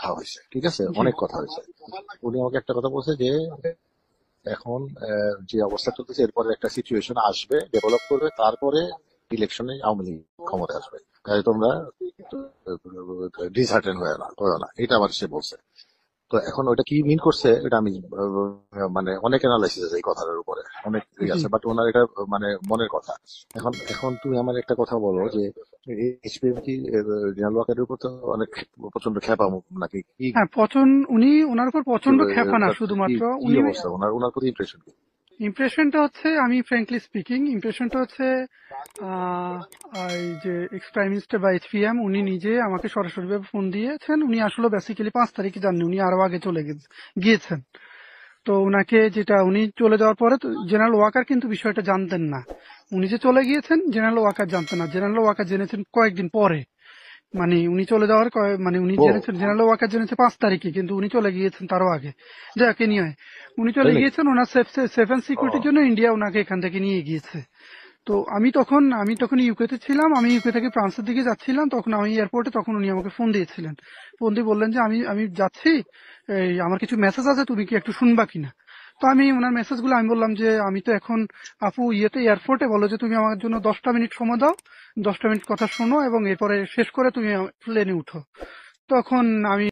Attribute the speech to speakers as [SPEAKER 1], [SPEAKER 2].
[SPEAKER 1] কথা হয়েছে, ঠিক আছে,
[SPEAKER 2] জি।
[SPEAKER 1] অনেক কথা হয়েছে। উনি আমাকে একটা কথা বলছে যে এখন যে অবস্থা চলতেছে এরপরে একটা সিচুয়েশন আসবে, ডেভেলপ করবে, তারপরে ইলেকশনে আওয়ামী লীগ ক্ষমতা আসবে, তাই তোমরা ডিসহার্টেন হয়ে না, এটা আমার সে বলছে। তো এখন ওটা কি মিন করছে এটা আমি মানে অনেক অ্যানালাইসিস আছে এই কথাটার উপরে, অনেক
[SPEAKER 2] জি।
[SPEAKER 1] আছে, বাট ওনার এটা মানে মনের কথা। এখন এখন তুমি আমার একটা কথা বলো যে এইচপিএম কি জেনারেল ওয়াকারের উপর তো অনেক প্রচন্ড খেপা মুখ নাকি কি?
[SPEAKER 2] হ্যাঁ, উনি ওনার উপর প্রচন্ড খেপা না,
[SPEAKER 1] কি
[SPEAKER 2] শুধুমাত্র
[SPEAKER 1] কি
[SPEAKER 2] উনি
[SPEAKER 1] অবস্থা ওনার, ওনার প্রতি ইমপ্রেশন কি?
[SPEAKER 2] ইমপ্রেশনটা হচ্ছে, আমি ফ্র্যাঙ্কলি স্পিকিং, ইমপ্রেশনটা হচ্ছে আহ, এই যে এক্স প্রাইম মিনিস্টার বা এইচপিএম উনি নিজে আমাকে সরাসরি ভাবে ফোন দিয়েছেন। উনি আসলে বেসিক্যালি 5 তারিখে যাননি, উনি আরো আগে চলে গিয়েছেন। তো উনাকে যেটা, উনি চলে যাওয়ার পরে জেনারেল ওয়াকার কিন্তু বিষয়টা জানতেন না। উনি যে চলে গিয়েছেন জেনারেল ওয়াকার জানতেন না, জেনারেল ওয়াকার জেনেছেন কয়েকদিন পরে। মানে উনি চলে যাওয়ার মানে উনি
[SPEAKER 1] ও
[SPEAKER 2] জেনেছেন, জেনারেল ওয়াকার জেনেছে 5 তারিখে, কিন্তু উনি চলে গিয়েছেন তারও আগে। যাকে নিয়ে উনি চলে
[SPEAKER 1] তাই নাকি?
[SPEAKER 2] গিয়েছেন, ওনার সেফ অ্যান্ড
[SPEAKER 1] ও
[SPEAKER 2] সিকিউরিটির জন্য ইন্ডিয়া ওনাকে এখান থেকে নিয়ে গিয়েছে। তো আমি তখন ইউকেতে ছিলাম, আমি ইউকে থেকে ফ্রান্সের দিকে যাচ্ছিলাম, তখন আমি এয়ারপোর্টে, তখন উনি আমাকে ফোন দিয়েছিলেন। ফোন দিয়ে বললেন যে আমি আমি যাচ্ছি, এই আমার কিছু মেসেজ আছে, তুমি কি একটু শুনবা কিনা। তো আমি ওনার মেসেজগুলো, আমি বললাম যে আমি তো এখন আপু এয়ারপোর্টে, বলো যে তুমি আমার জন্য 10টা মিনিট সময় দাও, 10টা মিনিট কথা শোনো এবং এরপরে শেষ করে তুমি প্লেনে উঠো। তখন আমি